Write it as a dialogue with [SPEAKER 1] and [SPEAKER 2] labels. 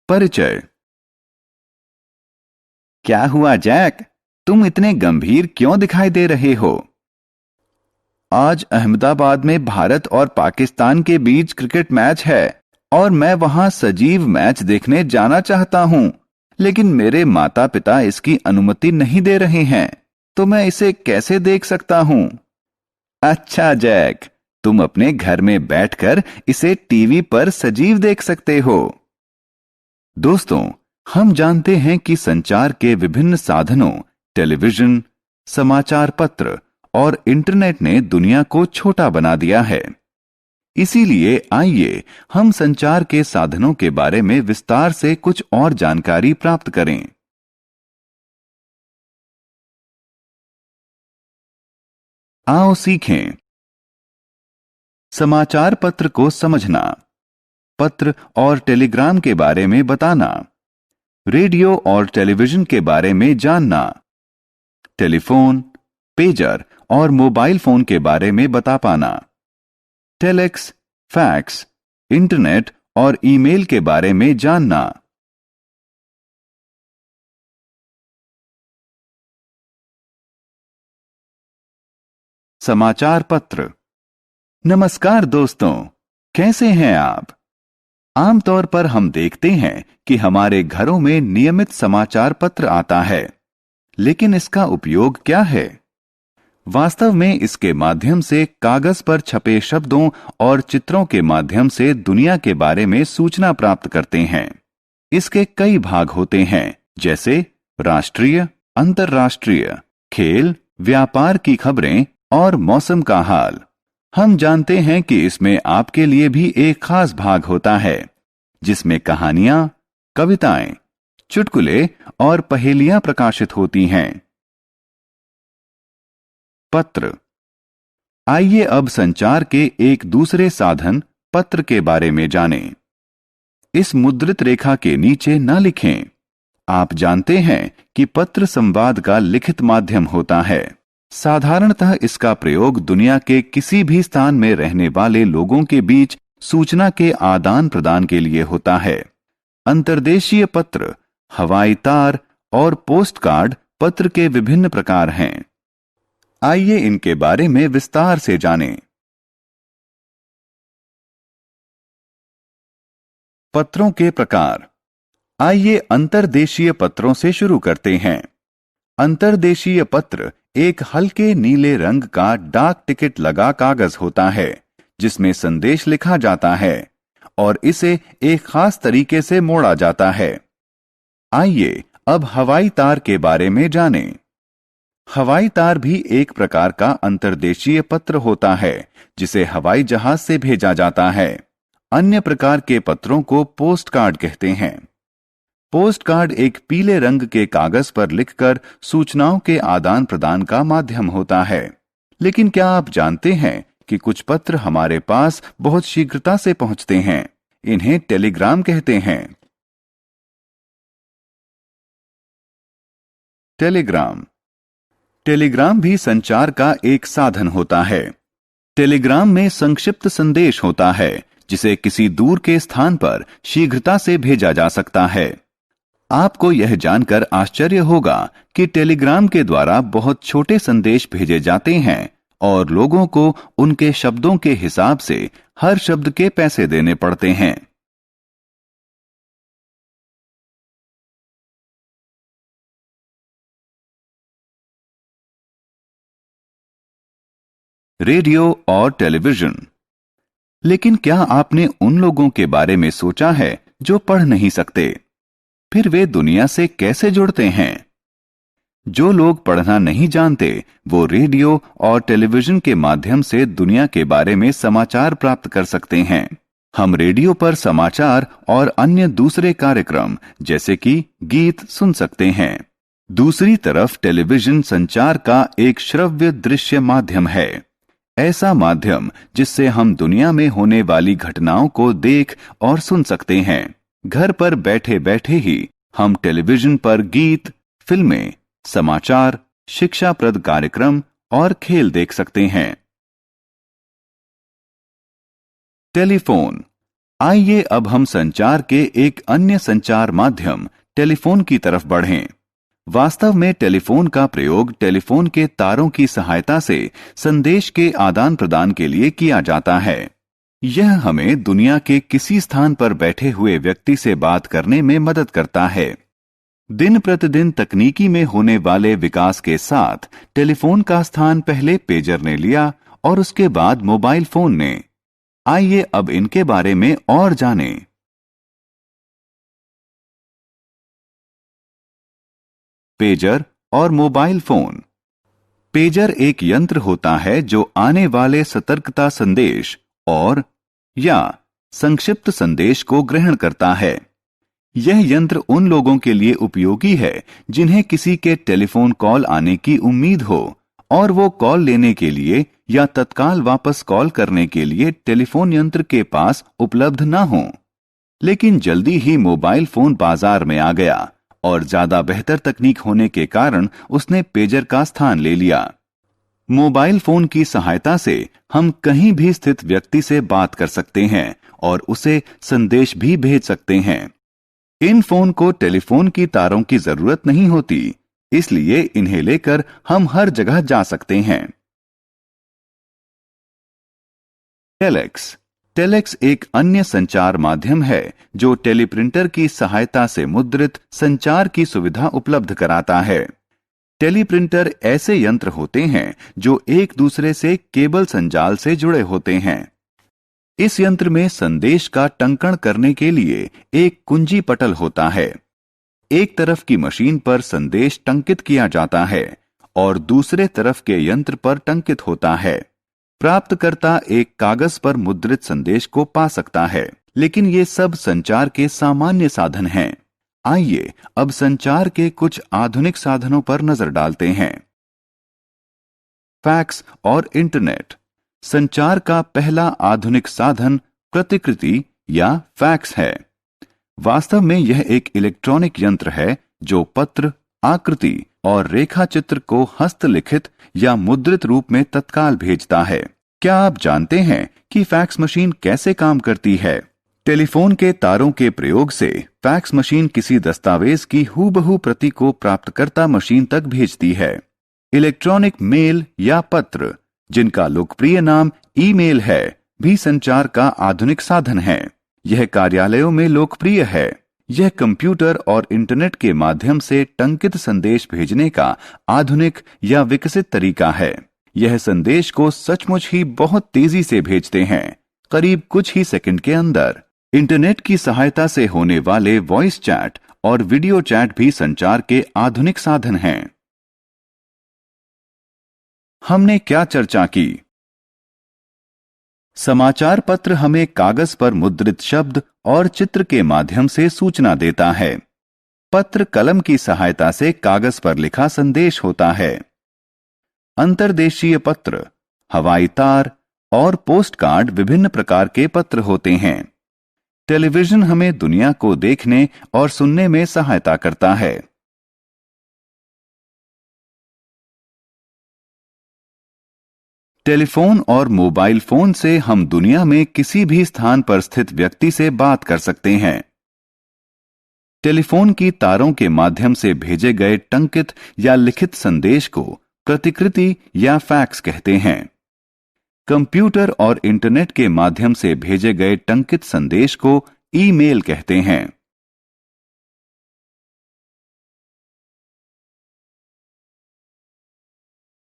[SPEAKER 1] परिचय। क्या हुआ जैक, तुम इतने गंभीर क्यों दिखाई दे रहे हो? आज अहमदाबाद में भारत और पाकिस्तान के बीच क्रिकेट मैच है और मैं वहां सजीव मैच देखने जाना चाहता हूं, लेकिन मेरे माता पिता इसकी अनुमति नहीं दे रहे हैं, तो मैं इसे कैसे देख सकता हूं? अच्छा जैक, तुम अपने घर में बैठकर इसे टीवी पर सजीव देख सकते हो। दोस्तों, हम जानते हैं कि संचार के विभिन्न साधनों, टेलीविजन, समाचार पत्र और इंटरनेट ने दुनिया को छोटा बना दिया है। इसीलिए आइए हम संचार के साधनों के बारे में विस्तार से कुछ और जानकारी प्राप्त करें। आओ सीखें। समाचार पत्र को समझना, पत्र और टेलीग्राम के बारे में बताना, रेडियो और टेलीविजन के बारे में जानना, टेलीफोन, पेजर और मोबाइल फोन के बारे में बता पाना, टेलेक्स, फैक्स, इंटरनेट और ईमेल के बारे में जानना। समाचार पत्र। नमस्कार दोस्तों, कैसे हैं आप? आमतौर पर हम देखते हैं कि हमारे घरों में नियमित समाचार पत्र आता है, लेकिन इसका उपयोग क्या है? वास्तव में इसके माध्यम से कागज पर छपे शब्दों और चित्रों के माध्यम से दुनिया के बारे में सूचना प्राप्त करते हैं। इसके कई भाग होते हैं, जैसे राष्ट्रीय, अंतर्राष्ट्रीय, खेल, व्यापार की खबरें और मौसम का हाल। हम जानते हैं कि इसमें आपके लिए भी एक खास भाग होता है, जिसमें कहानियां, कविताएं, चुटकुले और पहेलियां प्रकाशित होती हैं। पत्र। आइए अब संचार के एक दूसरे साधन पत्र के बारे में जानें। इस मुद्रित रेखा के नीचे न लिखें। आप जानते हैं कि पत्र संवाद का लिखित माध्यम होता है। साधारणतः इसका प्रयोग दुनिया के किसी भी स्थान में रहने वाले लोगों के बीच सूचना के आदान प्रदान के लिए होता है। अंतर्देशीय पत्र, हवाई तार और पोस्ट कार्ड पत्र के विभिन्न प्रकार हैं। आइए इनके बारे में विस्तार से जानें। पत्रों के प्रकार। आइए अंतर्देशीय पत्रों से शुरू करते हैं। अंतर्देशीय पत्र एक हल्के नीले रंग का डाक टिकट लगा कागज होता है, जिसमें संदेश लिखा जाता है और इसे एक खास तरीके से मोड़ा जाता है। आइए अब हवाई तार के बारे में जानें। हवाई तार भी एक प्रकार का अंतर्देशीय पत्र होता है, जिसे हवाई जहाज से भेजा जाता है। अन्य प्रकार के पत्रों को पोस्ट कार्ड कहते हैं। पोस्ट कार्ड एक पीले रंग के कागज पर लिखकर सूचनाओं के आदान प्रदान का माध्यम होता है। लेकिन क्या आप जानते हैं कि कुछ पत्र हमारे पास बहुत शीघ्रता से पहुंचते हैं? इन्हें टेलीग्राम कहते हैं। टेलीग्राम। टेलीग्राम भी संचार का एक साधन होता है। टेलीग्राम में संक्षिप्त संदेश होता है, जिसे किसी दूर के स्थान पर शीघ्रता से भेजा जा सकता है। आपको यह जानकर आश्चर्य होगा कि टेलीग्राम के द्वारा बहुत छोटे संदेश भेजे जाते हैं और लोगों को उनके शब्दों के हिसाब से हर शब्द के पैसे देने पड़ते हैं। रेडियो और टेलीविजन। लेकिन क्या आपने उन लोगों के बारे में सोचा है जो पढ़ नहीं सकते? फिर वे दुनिया से कैसे जुड़ते हैं? जो लोग पढ़ना नहीं जानते, वो रेडियो और टेलीविजन के माध्यम से दुनिया के बारे में समाचार प्राप्त कर सकते हैं। हम रेडियो पर समाचार और अन्य दूसरे कार्यक्रम जैसे कि गीत सुन सकते हैं। दूसरी तरफ टेलीविजन संचार का एक श्रव्य दृश्य माध्यम है। ऐसा माध्यम जिससे हम दुनिया में होने वाली घटनाओं को देख और सुन सकते हैं। घर पर बैठे बैठे ही हम टेलीविजन पर गीत, फिल्में, समाचार, शिक्षाप्रद कार्यक्रम और खेल देख सकते हैं। टेलीफोन। आइए अब हम संचार के एक अन्य संचार माध्यम टेलीफोन की तरफ बढ़ें। वास्तव में टेलीफोन का प्रयोग टेलीफोन के तारों की सहायता से संदेश के आदान प्रदान के लिए किया जाता है। यह हमें दुनिया के किसी स्थान पर बैठे हुए व्यक्ति से बात करने में मदद करता है। दिन प्रतिदिन तकनीकी में होने वाले विकास के साथ टेलीफोन का स्थान पहले पेजर ने लिया और उसके बाद मोबाइल फोन ने। आइए अब इनके बारे में और जानें। पेजर और मोबाइल फोन। पेजर एक यंत्र होता है जो आने वाले सतर्कता संदेश और या संक्षिप्त संदेश को ग्रहण करता है। यह यंत्र उन लोगों के लिए उपयोगी है जिन्हें किसी के टेलीफोन कॉल आने की उम्मीद हो और वो कॉल लेने के लिए या तत्काल वापस कॉल करने के लिए टेलीफोन यंत्र के पास उपलब्ध न हो। लेकिन जल्दी ही मोबाइल फोन बाजार में आ गया और ज्यादा बेहतर तकनीक होने के कारण उसने पेजर का स्थान ले लिया। मोबाइल फोन की सहायता से हम कहीं भी स्थित व्यक्ति से बात कर सकते हैं और उसे संदेश भी भेज सकते हैं। इन फोन को टेलीफोन की तारों की जरूरत नहीं होती, इसलिए इन्हें लेकर हम हर जगह जा सकते हैं। टेलेक्स। टेलेक्स एक अन्य संचार माध्यम है जो टेलीप्रिंटर की सहायता से मुद्रित संचार की सुविधा उपलब्ध कराता है। टेलीप्रिंटर ऐसे यंत्र होते हैं जो एक दूसरे से केबल संजाल से जुड़े होते हैं। इस यंत्र में संदेश का टंकण करने के लिए एक कुंजी पटल होता है। एक तरफ की मशीन पर संदेश टंकित किया जाता है और दूसरे तरफ के यंत्र पर टंकित होता है। प्राप्तकर्ता एक कागज पर मुद्रित संदेश को पा सकता है, लेकिन ये सब संचार के सामान्य साधन हैं। आइए अब संचार के कुछ आधुनिक साधनों पर नजर डालते हैं। फैक्स और इंटरनेट। संचार का पहला आधुनिक साधन प्रतिकृति या फैक्स है। वास्तव में यह एक इलेक्ट्रॉनिक यंत्र है जो पत्र, आकृति और रेखा चित्र को हस्तलिखित या मुद्रित रूप में तत्काल भेजता है। क्या आप जानते हैं कि फैक्स मशीन कैसे काम करती है? टेलीफोन के तारों के प्रयोग से फैक्स मशीन किसी दस्तावेज की हूबहू प्रति को प्राप्तकर्ता मशीन तक भेजती है। इलेक्ट्रॉनिक मेल या पत्र, जिनका लोकप्रिय नाम ईमेल है, भी संचार का आधुनिक साधन है। यह कार्यालयों में लोकप्रिय है। यह कंप्यूटर और इंटरनेट के माध्यम से टंकित संदेश भेजने का आधुनिक या विकसित तरीका है। यह संदेश को सचमुच ही बहुत तेजी से भेजते हैं, करीब कुछ ही सेकंड के अंदर। इंटरनेट की सहायता से होने वाले वॉइस चैट और वीडियो चैट भी संचार के आधुनिक साधन हैं। हमने क्या चर्चा की? समाचार पत्र हमें कागज पर मुद्रित शब्द और चित्र के माध्यम से सूचना देता है। पत्र कलम की सहायता से कागज पर लिखा संदेश होता है। अंतर्देशीय पत्र, हवाई तार और पोस्ट कार्ड विभिन्न प्रकार के पत्र होते हैं। टेलीविजन हमें दुनिया को देखने और सुनने में सहायता करता है। टेलीफोन और मोबाइल फोन से हम दुनिया में किसी भी स्थान पर स्थित व्यक्ति से बात कर सकते हैं। टेलीफोन की तारों के माध्यम से भेजे गए टंकित या लिखित संदेश को प्रतिकृति या फैक्स कहते हैं। कंप्यूटर और इंटरनेट के माध्यम से भेजे गए टंकित संदेश को ईमेल कहते हैं।